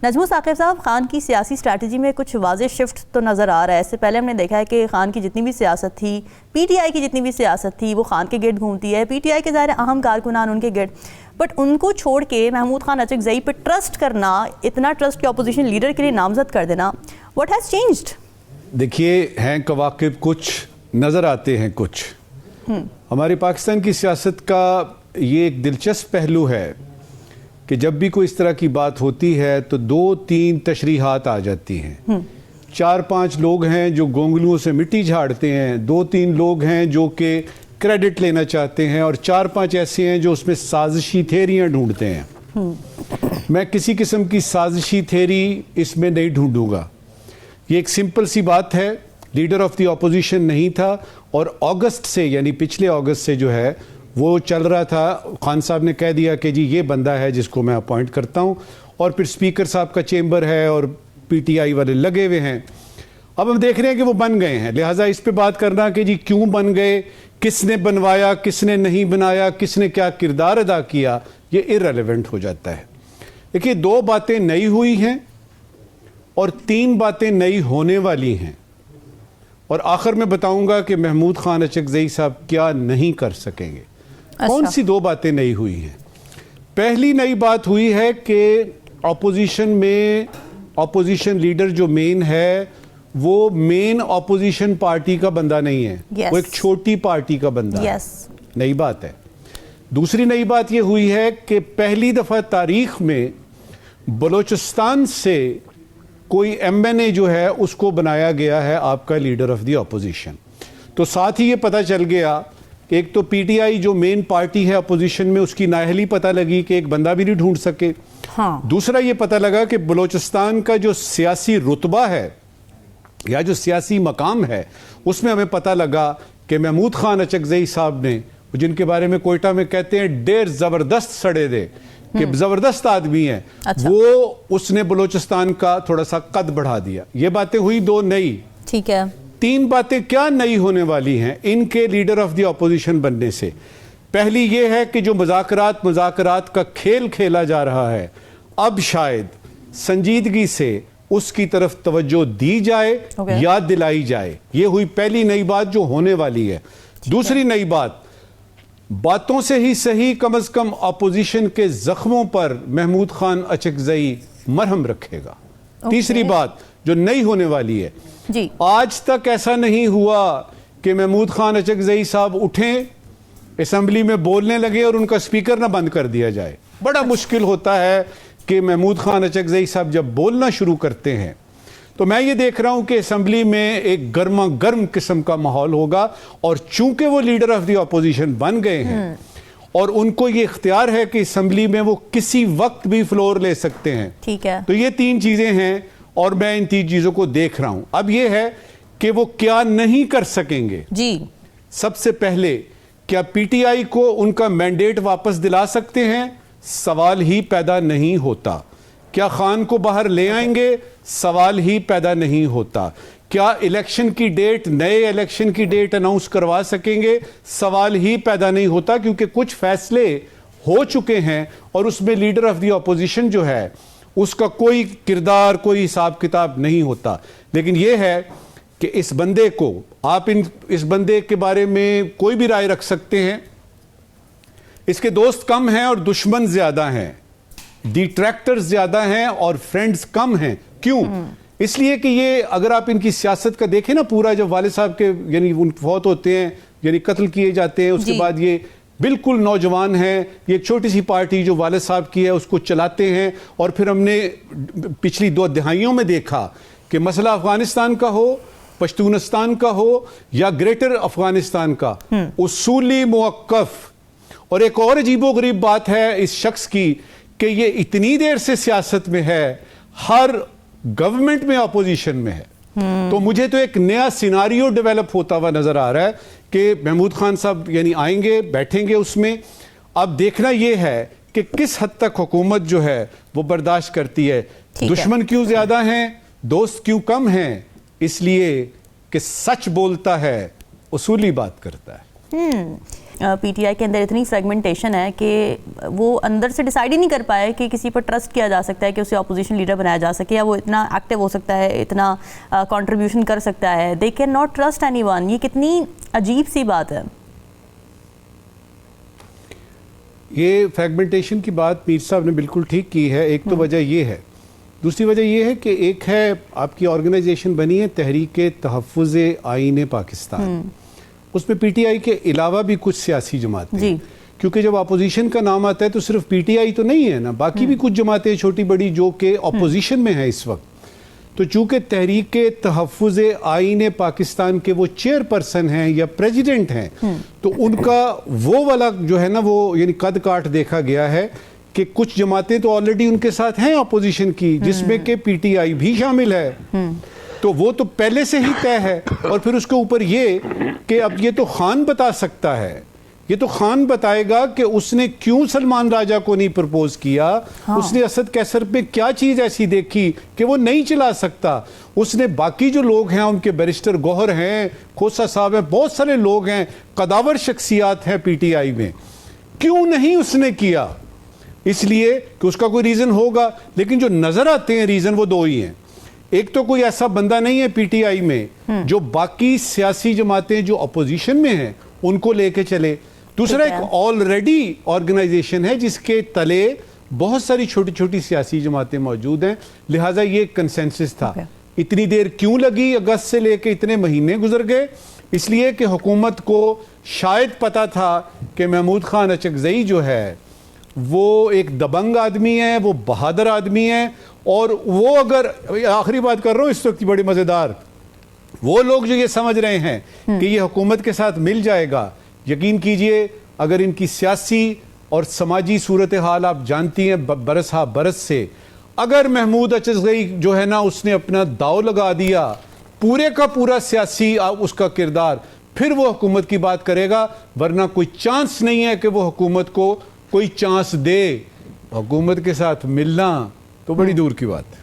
نجمو ثاقب صاحب، خان کی سیاسی اسٹریٹجی میں کچھ واضح شفٹ تو نظر آ رہا ہے. اس سے پہلے ہم نے دیکھا ہے کہ خان کی جتنی بھی سیاست تھی، پی ٹی آئی کی جتنی بھی سیاست تھی، وہ خان کے گرد گھومتی ہے. پی ٹی آئی کے ظاہر اہم کارکنان ان کے گرد، بٹ ان کو چھوڑ کے محمود خان اچکزئی پہ ٹرسٹ کرنا، اتنا ٹرسٹ کہ اپوزیشن لیڈر کے لیے نامزد کر دینا، واٹ ہیز چینجڈ؟ دیکھیے، ہیں کواکب کچھ نظر آتے ہیں کچھ. ہماری پاکستان کی سیاست کا یہ ایک دلچسپ پہلو ہے کہ جب بھی کوئی اس طرح کی بات ہوتی ہے تو 2-3 تشریحات آ جاتی ہیں. 4-5 لوگ ہیں جو گونگلوں سے مٹی جھاڑتے ہیں، 2-3 لوگ ہیں جو کہ کریڈٹ لینا چاہتے ہیں، اور 4-5 ایسے ہیں جو اس میں سازشی تھیریاں ڈھونڈتے ہیں. میں کسی قسم کی سازشی تھیری اس میں نہیں ڈھونڈوں گا. یہ ایک سمپل سی بات ہے، لیڈر آف دی اپوزیشن نہیں تھا، اور اگست سے، یعنی پچھلے اگست سے جو ہے وہ چل رہا تھا. خان صاحب نے کہہ دیا کہ جی یہ بندہ ہے جس کو میں اپوائنٹ کرتا ہوں، اور پھر اسپیکر صاحب کا چیمبر ہے اور پی ٹی آئی والے لگے ہوئے ہیں. اب ہم دیکھ رہے ہیں کہ وہ بن گئے ہیں، لہٰذا اس پہ بات کرنا کہ جی کیوں بن گئے، کس نے بنوایا، کس نے نہیں بنایا، کس نے کیا کردار ادا کیا، یہ ارریلیونٹ ہو جاتا ہے. دیکھیے، 2 باتیں نئی ہوئی ہیں اور 3 باتیں نئی ہونے والی ہیں، اور آخر میں بتاؤں گا کہ محمود خان اچکزئی صاحب کیا نہیں کر سکیں گے. کون سی 2 باتیں نئی ہوئی ہیں؟ پہلی نئی بات ہوئی ہے کہ اپوزیشن میں اپوزیشن لیڈر جو مین ہے وہ مین اپوزیشن پارٹی کا بندہ نہیں ہے، وہ ایک چھوٹی پارٹی کا بندہ ہے. نئی بات ہے. دوسری نئی بات یہ ہوئی ہے کہ پہلی دفعہ تاریخ میں بلوچستان سے کوئی ایم این اے جو ہے اس کو بنایا گیا ہے آپ کا لیڈر آف دی اپوزیشن. تو ساتھ ہی یہ پتہ چل گیا کہ ایک تو پی ٹی آئی جو مین پارٹی ہے اپوزیشن میں، اس کی نااہلی پتہ لگی کہ ایک بندہ بھی نہیں ڈھونڈ سکے. دوسرا یہ پتہ لگا کہ بلوچستان کا جو سیاسی رتبہ ہے یا جو سیاسی مقام ہے، اس میں ہمیں پتہ لگا کہ محمود خان اچکزئی صاحب نے، جن کے بارے میں کوئٹہ میں کہتے ہیں ڈیر زبردست سڑے دے، کہ زبردست آدمی ہے، وہ اس نے بلوچستان کا تھوڑا سا قد بڑھا دیا. یہ باتیں ہوئی 2 نئی. ٹھیک ہے. 3 باتیں کیا نئی ہونے والی ہیں ان کے لیڈر آف دی اپوزیشن بننے سے. پہلی یہ ہے کہ جو مذاکرات کا کھیل کھیلا جا رہا ہے، اب شاید سنجیدگی سے اس کی طرف توجہ دی جائے، یاد دلائی جائے. یہ ہوئی پہلی نئی بات جو ہونے والی ہے. دوسری نئی بات، باتوں سے ہی صحیح، کم از کم اپوزیشن کے زخموں پر محمود خان اچکزئی مرہم رکھے گا. تیسری بات جو نئی ہونے والی ہے، آج تک ایسا نہیں ہوا کہ محمود خان اچکزئی صاحب اٹھیں، اسمبلی میں بولنے لگے اور ان کا سپیکر نہ بند کر دیا جائے. بڑا مشکل ہوتا ہے کہ محمود خان اچکزئی صاحب جب بولنا شروع کرتے ہیں تو میں یہ دیکھ رہا ہوں کہ اسمبلی میں ایک گرما گرم قسم کا ماحول ہوگا، اور چونکہ وہ لیڈر آف دی اپوزیشن بن گئے ہیں اور ان کو یہ اختیار ہے کہ اسمبلی میں وہ کسی وقت بھی فلور لے سکتے ہیں. ٹھیک ہے. تو یہ 3 چیزیں ہیں اور میں ان 3 چیزوں کو دیکھ رہا ہوں. اب یہ ہے کہ وہ کیا نہیں کر سکیں گے. جی، سب سے پہلے، کیا پی ٹی آئی کو ان کا مینڈیٹ واپس دلا سکتے ہیں؟ سوال ہی پیدا نہیں ہوتا. کیا خان کو باہر لے آئیں گے؟ سوال ہی پیدا نہیں ہوتا. کیا الیکشن کی ڈیٹ، نئے الیکشن کی ڈیٹ اناؤنس کروا سکیں گے؟ سوال ہی پیدا نہیں ہوتا، کیونکہ کچھ فیصلے ہو چکے ہیں اور اس میں لیڈر آف دی اپوزیشن جو ہے اس کا کوئی کردار، کوئی حساب کتاب نہیں ہوتا. لیکن یہ ہے کہ اس بندے کو آپ اس بندے کے بارے میں کوئی بھی رائے رکھ سکتے ہیں. اس کے دوست کم ہیں اور دشمن زیادہ ہیں، ڈیٹریکٹرز زیادہ ہیں اور فرینڈز کم ہیں. کیوں؟ اس لیے کہ یہ، اگر آپ ان کی سیاست کا دیکھیں نا، پورا جب والد صاحب کے یعنی فوت ہوتے ہیں، یعنی قتل کیے جاتے ہیں، اس کے بعد یہ بالکل نوجوان ہیں، یہ ایک چھوٹی سی پارٹی جو والد صاحب کی ہے اس کو چلاتے ہیں. اور پھر ہم نے پچھلی 2 دہائیوں میں دیکھا کہ مسئلہ افغانستان کا ہو، پشتونستان کا ہو یا گریٹر افغانستان کا، اصولی موقف. اور ایک اور عجیب و غریب بات ہے اس شخص کی کہ یہ اتنی دیر سے سیاست میں ہے، ہر گورنمنٹ میں اپوزیشن میں ہے. تو مجھے تو ایک نیا سیناریو ڈیولپ ہوتا ہوا نظر آ رہا ہے کہ محمود خان صاحب یعنی آئیں گے، بیٹھیں گے اس میں. اب دیکھنا یہ ہے کہ کس حد تک حکومت جو ہے وہ برداشت کرتی ہے. دشمن کیوں زیادہ ہیں، دوست کیوں کم ہیں؟ اس لیے کہ سچ بولتا ہے، اصولی بات کرتا ہے. پی ٹی آئی کے اندر اتنی فریگمنٹیشن ہے کہ وہ اندر سے ڈیسائیڈ ہی نہیں کر پائے کہ کسی پر ٹرسٹ کیا جا سکتا ہے کہ اسے اپوزیشن لیڈر بنایا جا سکے، یا وہ اتنا ایکٹیو ہو سکتا ہے، اتنا کنٹریبیوشن کر سکتا ہے. They can not trust any one. یہ کتنی عجیب سی بات ہے. یہ فریگمنٹیشن کی بات پیر صاحب نے بالکل ٹھیک کی ہے. ایک تو وجہ یہ ہے، دوسری وجہ یہ ہے کہ ایک ہے آپ کی آرگنائزیشن بنی ہے تحریک تحفظ آئین پاکستان، اس میں پی ٹی آئی کے علاوہ بھی کچھ سیاسی جماعتیں ہیں. کیونکہ جب اپوزیشن کا نام آتا ہے تو صرف پی ٹی آئی تو نہیں ہے نا، باقی بھی کچھ جماعتیں چھوٹی بڑی جو کہ اپوزیشن میں ہیں اس وقت. تو چونکہ تحریک تحفظ آئین پاکستان کے وہ چیئر پرسن ہیں یا پریزیڈنٹ ہیں، تو ان کا وہ والا جو ہے نا وہ یعنی قد کاٹ دیکھا گیا ہے کہ کچھ جماعتیں تو آلریڈی ان کے ساتھ ہیں اپوزیشن کی، جس میں کہ پی ٹی آئی بھی شامل ہے. تو وہ تو پہلے سے ہی طے ہے. اور پھر اس کے اوپر یہ کہ اب یہ تو خان بتا سکتا ہے، یہ تو خان بتائے گا کہ اس نے کیوں سلمان راجہ کو نہیں پرپوز کیا. اس نے اسد کیسر پہ کیا چیز ایسی دیکھی کہ وہ نہیں چلا سکتا. اس نے باقی جو لوگ ہیں ان کے بیرسٹر گوہر ہیں، کھوسا صاحب ہیں، بہت سارے لوگ ہیں، قداور شخصیات ہیں پی ٹی آئی میں، کیوں نہیں اس نے کیا؟ اس لیے کہ اس کا کوئی ریزن ہوگا. لیکن جو نظر آتے ہیں ریزن وہ دو ہی ہیں. ایک تو کوئی ایسا بندہ نہیں ہے پی ٹی آئی میں جو باقی سیاسی جماعتیں جو اپوزیشن میں ہیں ان کو لے کے چلے. دوسرا ایک آلریڈی آرگنائزیشن ہے جس کے تلے بہت ساری چھوٹی چھوٹی سیاسی جماعتیں موجود ہیں. لہٰذا یہ کنسنسس تھا. اتنی دیر کیوں لگی؟ اگست سے لے کے اتنے مہینے گزر گئے. اس لیے کہ حکومت کو شاید پتا تھا کہ محمود خان اچکزئی جو ہے وہ ایک دبنگ آدمی ہے، وہ بہادر آدمی ہے، اور وہ اگر آخری بات کر رہا ہوں اس وقت بڑی مزیدار، وہ لوگ جو یہ سمجھ رہے ہیں کہ یہ حکومت کے ساتھ مل جائے گا، یقین کیجئے اگر ان کی سیاسی اور سماجی صورتحال آپ جانتی ہیں برس ہا برس سے، اگر محمود اچکزئی جو ہے نا اس نے اپنا داؤ لگا دیا پورے کا پورا سیاسی اس کا کردار، پھر وہ حکومت کی بات کرے گا. ورنہ کوئی چانس نہیں ہے کہ وہ حکومت کو کوئی چانس دے. حکومت کے ساتھ ملنا تو بڑی دور کی بات ہے.